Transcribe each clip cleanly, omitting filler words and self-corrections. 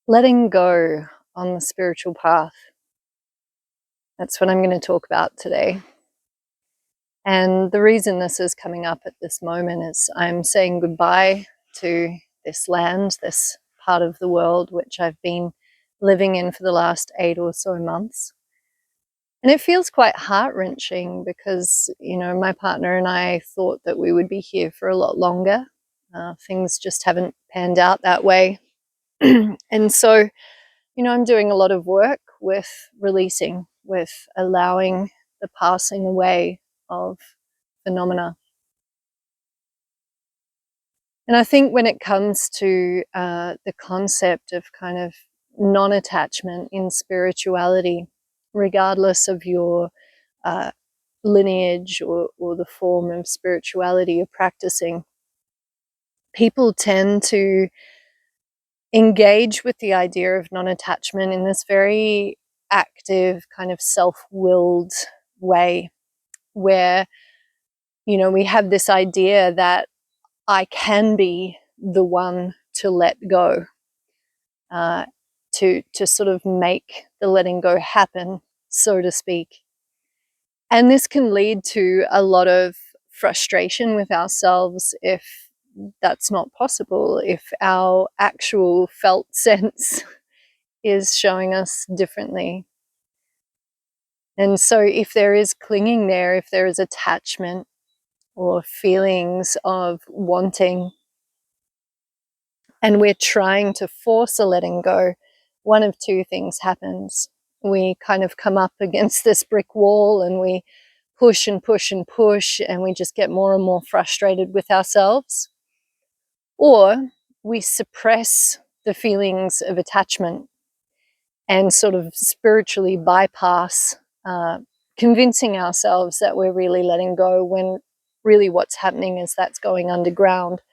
Letting go on the spiritual path. That's what I'm going to talk about today. And the reason this is coming up at this moment is I'm saying goodbye to this land, this part of the world, which I've been living in for the last 8 or so months. And it feels quite heart-wrenching because, my partner and I thought that we would be here for a lot longer. Things just haven't panned out that way. And so I'm doing a lot of work with releasing, with allowing the passing away of phenomena. And I think when it comes to the concept of kind of non-attachment in spirituality, regardless of your lineage or the form of spirituality you're practicing, people tend to engage with the idea of non-attachment in this very active, kind of self-willed way where, we have this idea that I can be the one to let go, to sort of make the letting go happen, so to speak. And this can lead to a lot of frustration with ourselves if that's not possible, if our actual felt sense is showing us differently. And so if there is clinging there, if there is attachment or feelings of wanting, and we're trying to force a letting go, one of two things happens. We kind of come up against this brick wall and we push and push and push, and we just get more and more frustrated with ourselves. Or we suppress the feelings of attachment and sort of spiritually bypass convincing ourselves that we're really letting go, when really what's happening is that's going underground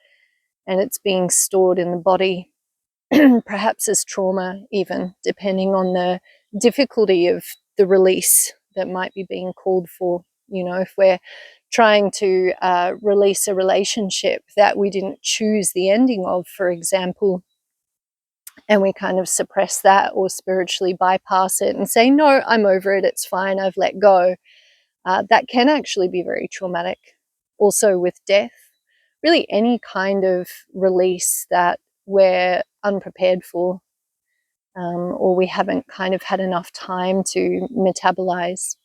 and it's being stored in the body, perhaps as trauma even, depending on the difficulty of the release that might be being called for. If we're trying to release a relationship that we didn't choose the ending of, for example, and we kind of suppress that or spiritually bypass it and say, no, I'm over it, it's fine, I've let go, that can actually be very traumatic. Also with death, really any kind of release that we're unprepared for, or we haven't kind of had enough time to metabolize.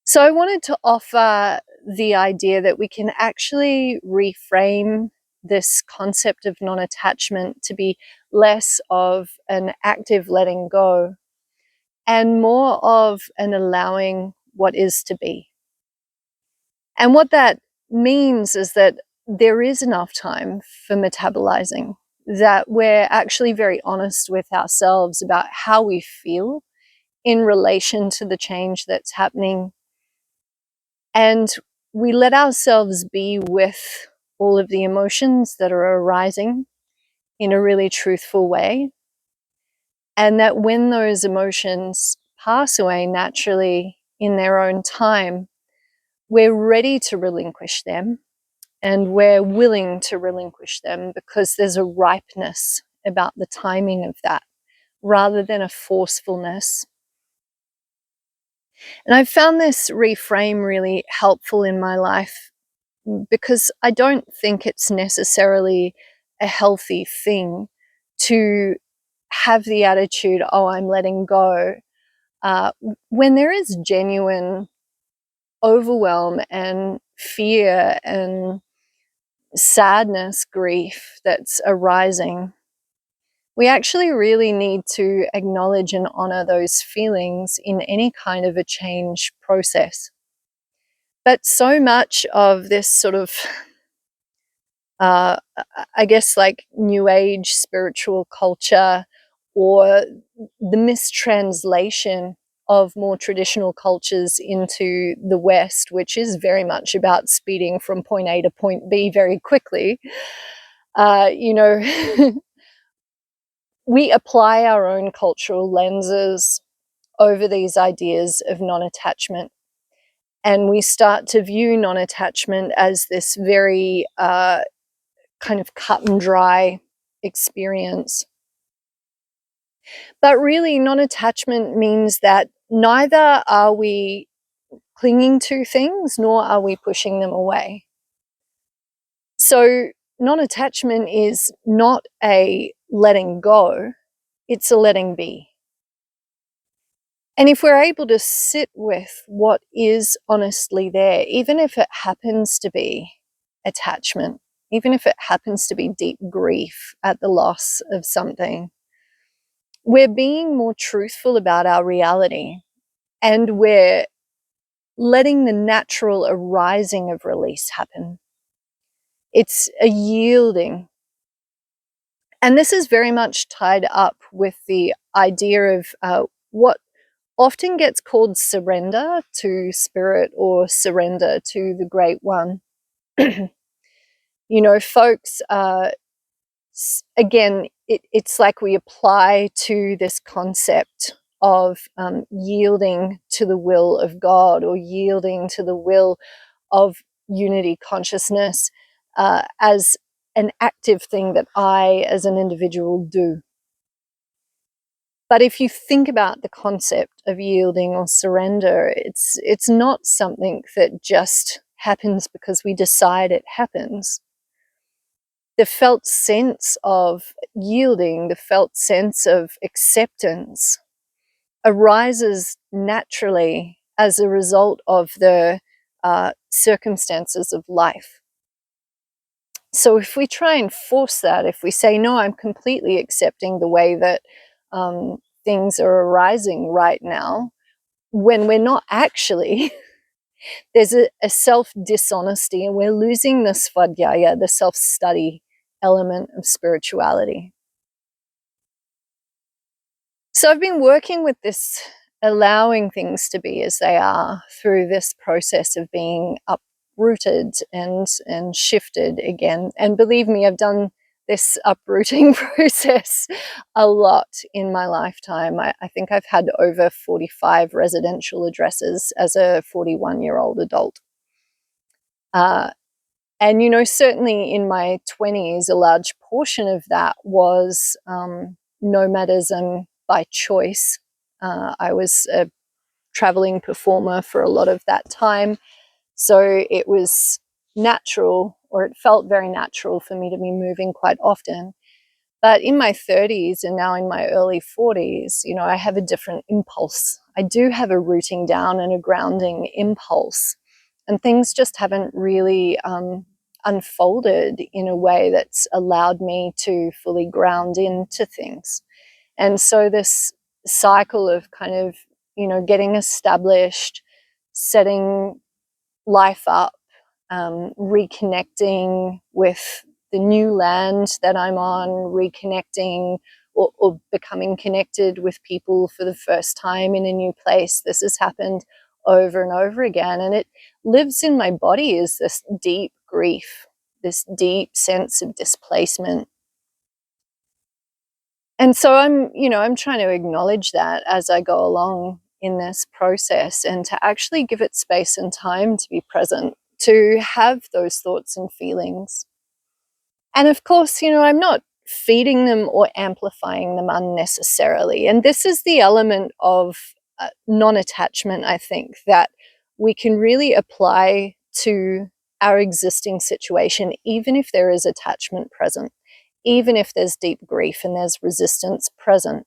So I wanted to offer the idea that we can actually reframe this concept of non-attachment to be less of an active letting go and more of an allowing what is to be. And what that means is that there is enough time for metabolizing, that we're actually very honest with ourselves about how we feel in relation to the change that's happening. And we let ourselves be with all of the emotions that are arising in a really truthful way. And that when those emotions pass away naturally in their own time, we're ready to relinquish them, and we're willing to relinquish them because there's a ripeness about the timing of that rather than a forcefulness. And I've found this reframe really helpful in my life because I don't think it's necessarily a healthy thing to have the attitude, oh, I'm letting go, when there is genuine overwhelm and fear and sadness, grief that's arising. We actually really need to acknowledge and honor those feelings in any kind of a change process. But so much of this sort of, I guess, like New Age spiritual culture, or the mistranslation of more traditional cultures into the West, which is very much about speeding from point A to point B very quickly, we apply our own cultural lenses over these ideas of non-attachment. And we start to view non-attachment as this very kind of cut and dry experience. But really, non-attachment means that neither are we clinging to things, nor are we pushing them away. So non-attachment is not a letting go, it's a letting be. And if we're able to sit with what is honestly there, even if it happens to be attachment, even if it happens to be deep grief at the loss of something, we're being more truthful about our reality, and we're letting the natural arising of release happen. It's a yielding. And this is very much tied up with the idea of what often gets called surrender to spirit or surrender to the Great One. You know, folks, again, it's like we apply to this concept of yielding to the will of God, or yielding to the will of unity consciousness, as an active thing that I, as an individual, do. But if you think about the concept of yielding or surrender, it's not something that just happens because we decide it happens. The felt sense of yielding, the felt sense of acceptance, arises naturally as a result of the circumstances of life. So if we try and force that, if we say, no, I'm completely accepting the way that things are arising right now, when we're not actually, there's a self-dishonesty, and we're losing the svadhyaya, the self-study element of spirituality. So I've been working with this, allowing things to be as they are, through this process of being uprooted and shifted again. And believe me, I've done this uprooting process a lot in my lifetime. I think I've had over 45 residential addresses as a 41-year-old adult. And, you know, certainly in my 20s, a large portion of that was nomadism by choice. I was a traveling performer for a lot of that time. So it was natural, or it felt very natural for me to be moving quite often. But in my 30s and now in my early 40s, you know, I have a different impulse. I do have a rooting down and a grounding impulse. And things just haven't really unfolded in a way that's allowed me to fully ground into things. And so this cycle of kind of, you know, getting established, setting life up, reconnecting with the new land that I'm on, reconnecting or becoming connected with people for the first time in a new place. This has happened over and over again, and it lives in my body as this deep grief, this deep sense of displacement. And so I'm trying to acknowledge that as I go along in this process, and to actually give it space and time to be present, to have those thoughts and feelings. And of course, you know, I'm not feeding them or amplifying them unnecessarily. And this is the element of non-attachment, I think, that we can really apply to our existing situation, even if there is attachment present, even if there's deep grief and there's resistance present.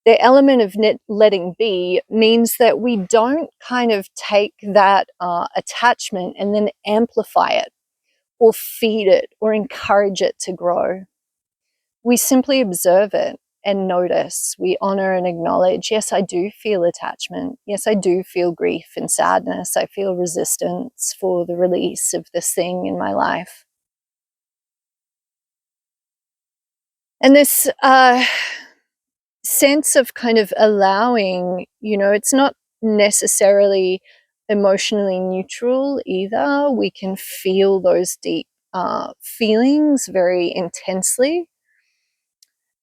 The element of letting be means that we don't kind of take that attachment and then amplify it, or feed it, or encourage it to grow. We simply observe it and notice. We honor and acknowledge, yes, I do feel attachment. Yes, I do feel grief and sadness. I feel resistance for the release of this thing in my life. And this sense of kind of allowing, you know, it's not necessarily emotionally neutral either. We can feel those deep feelings very intensely,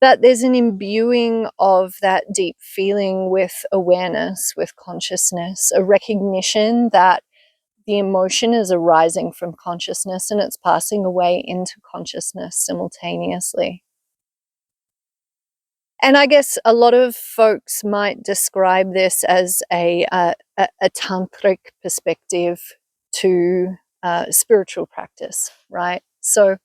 but there's an imbuing of that deep feeling with awareness, with consciousness, a recognition that the emotion is arising from consciousness and it's passing away into consciousness simultaneously. And I guess a lot of folks might describe this as a tantric perspective to spiritual practice, right? So,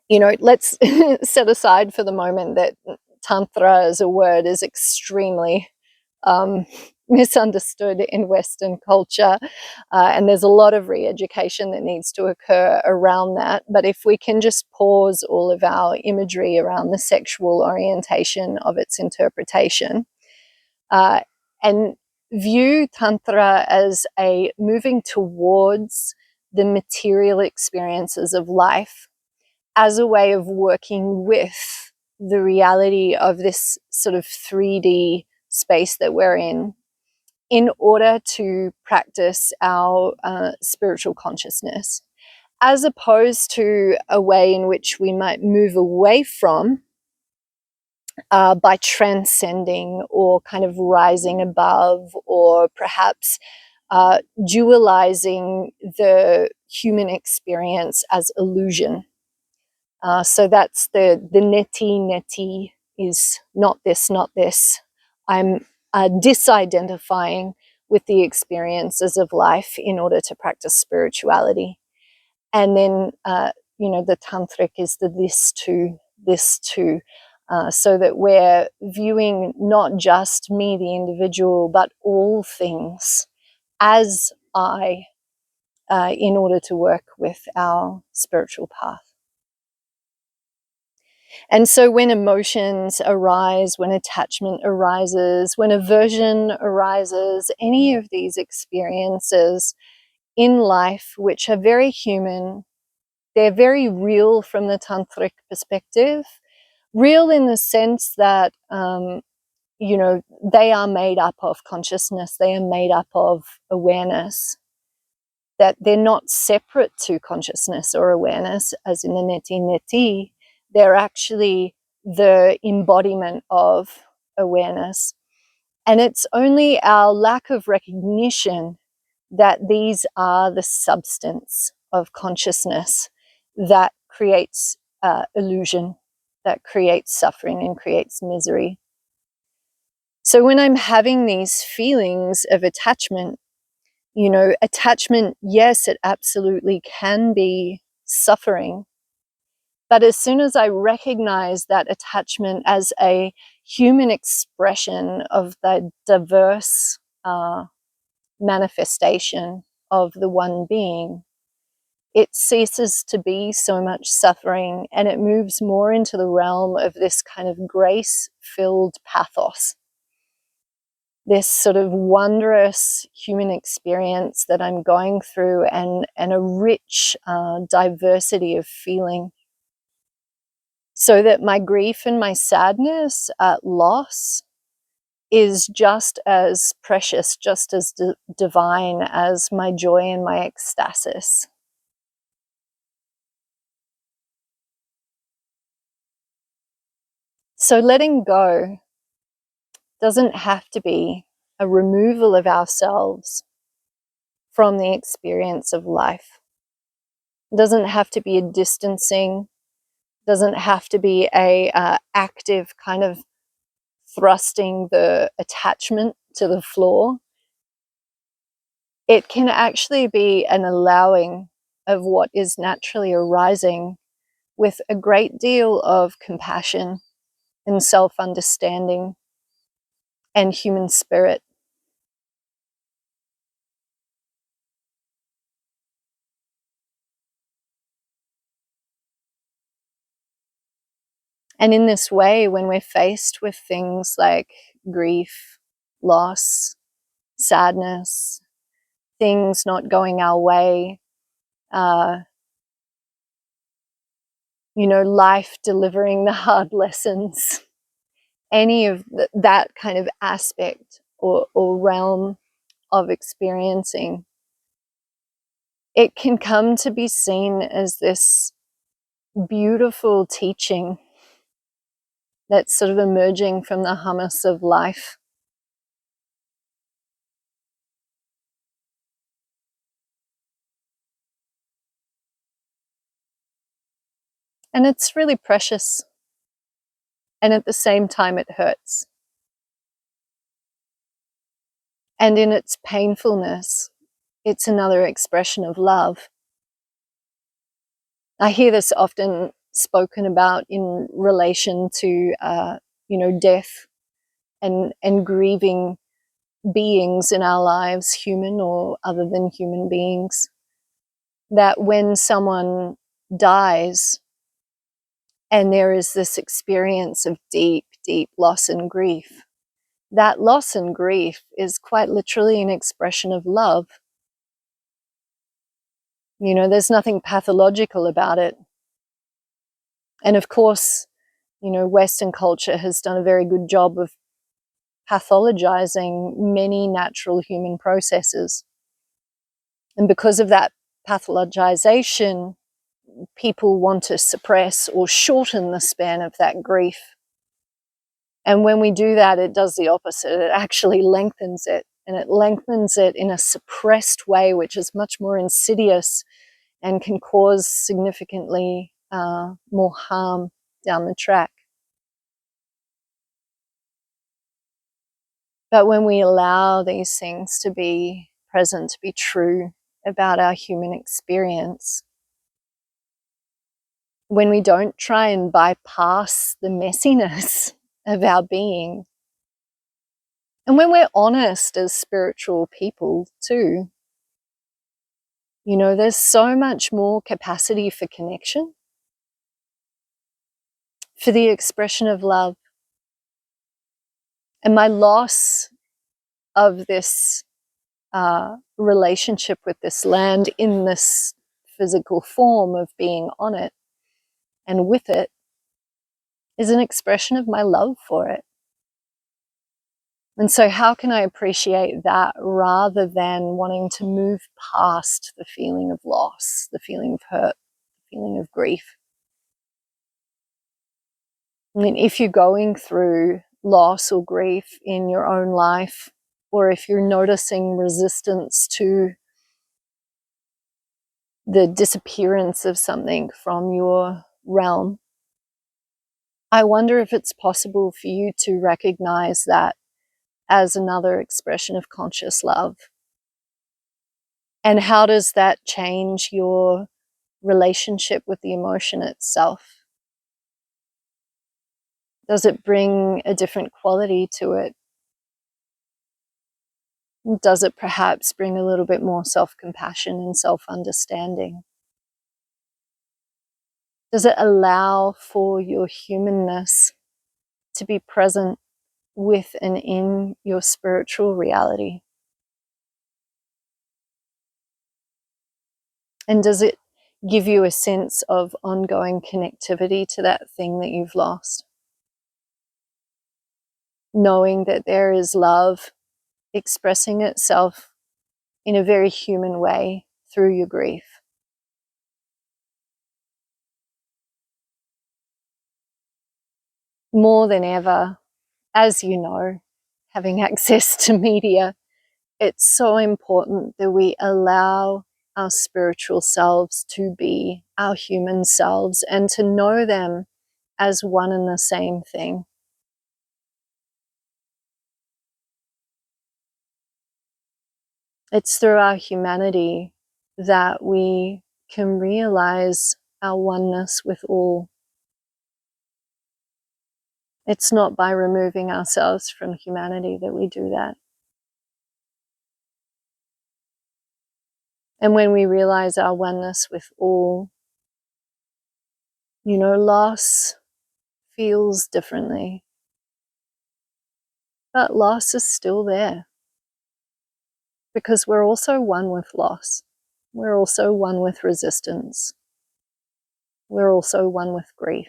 you know, let's set aside for the moment that tantra as a word is extremely um, misunderstood in Western culture. And there's a lot of re-education that needs to occur around that. But if we can just pause all of our imagery around the sexual orientation of its interpretation uh, and view Tantra as a moving towards the material experiences of life as a way of working with the reality of this sort of 3D space that we're in order to practice our spiritual consciousness, as opposed to a way in which we might move away from by transcending or kind of rising above, or perhaps dualizing the human experience as illusion. So that's the neti is not this, not this. I'm disidentifying with the experiences of life in order to practice spirituality. And then, you know, the tantric is the this too, so that we're viewing not just me, the individual, but all things as I, in order to work with our spiritual path. And so when emotions arise, when attachment arises, when aversion arises, any of these experiences in life, which are very human, they're very real from the tantric perspective, real in the sense that, you know, they are made up of consciousness, they are made up of awareness, that they're not separate to consciousness or awareness, as in the neti, they're actually the embodiment of awareness. And it's only our lack of recognition that these are the substance of consciousness that creates illusion, that creates suffering and creates misery. So when I'm having these feelings of attachment, you know, attachment, yes, it absolutely can be suffering. But as soon as I recognize that attachment as a human expression of the diverse manifestation of the one being, it ceases to be so much suffering, and it moves more into the realm of this kind of grace-filled pathos, this sort of wondrous human experience that I'm going through, and a rich diversity of feeling. So that my grief and my sadness at loss is just as precious, just as divine as my joy and my ecstasis. So letting go doesn't have to be a removal of ourselves from the experience of life. It doesn't have to be a distancing, doesn't have to be a active kind of thrusting the attachment to the floor. It can actually be an allowing of what is naturally arising with a great deal of compassion and self-understanding and human spirit. And in this way, when we're faced with things like grief, loss, sadness, things not going our way, you know, life delivering the hard lessons, any of that kind of aspect or realm of experiencing, it can come to be seen as this beautiful teaching that's sort of emerging from the hummus of life. And it's really precious. And at the same time, it hurts. And in its painfulness, it's another expression of love. I hear this often spoken about in relation to, death and grieving beings in our lives, human or other than human beings, that when someone dies and there is this experience of deep, deep loss and grief, that loss and grief is quite literally an expression of love. There's nothing pathological about it. And of course, Western culture has done a very good job of pathologizing many natural human processes. And because of that pathologization, people want to suppress or shorten the span of that grief. And when we do that, it does the opposite. It actually lengthens it, and it lengthens it in a suppressed way, which is much more insidious and can cause significantly more harm down the track. But when we allow these things to be present, to be true about our human experience, when we don't try and bypass the messiness of our being, and when we're honest as spiritual people too, there's so much more capacity for connection, for the expression of love. And my loss of this relationship with this land in this physical form of being on it and with it is an expression of my love for it. And so how can I appreciate that rather than wanting to move past the feeling of loss, the feeling of hurt, the feeling of grief? I mean, if you're going through loss or grief in your own life, or if you're noticing resistance to the disappearance of something from your realm, I wonder if it's possible for you to recognize that as another expression of conscious love. And how does that change your relationship with the emotion itself? Does it bring a different quality to it? Does it perhaps bring a little bit more self-compassion and self-understanding? Does it allow for your humanness to be present with and in your spiritual reality? And does it give you a sense of ongoing connectivity to that thing that you've lost? Knowing that there is love expressing itself in a very human way through your grief. More than ever, as you know, having access to media, it's so important that we allow our spiritual selves to be our human selves and to know them as one and the same thing. It's through our humanity that we can realize our oneness with all. It's not by removing ourselves from humanity that we do that. And when we realize our oneness with all, loss feels differently. But loss is still there because we're also one with loss. We're also one with resistance. We're also one with grief.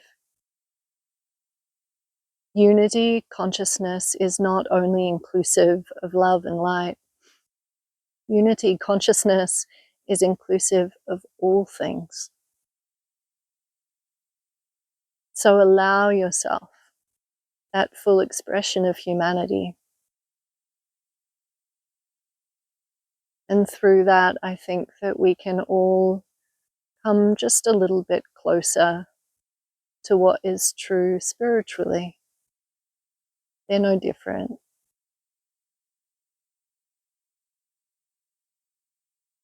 Unity consciousness is not only inclusive of love and light. Unity consciousness is inclusive of all things. So allow yourself that full expression of humanity. And through that, I think that we can all come just a little bit closer to what is true spiritually. They're no different.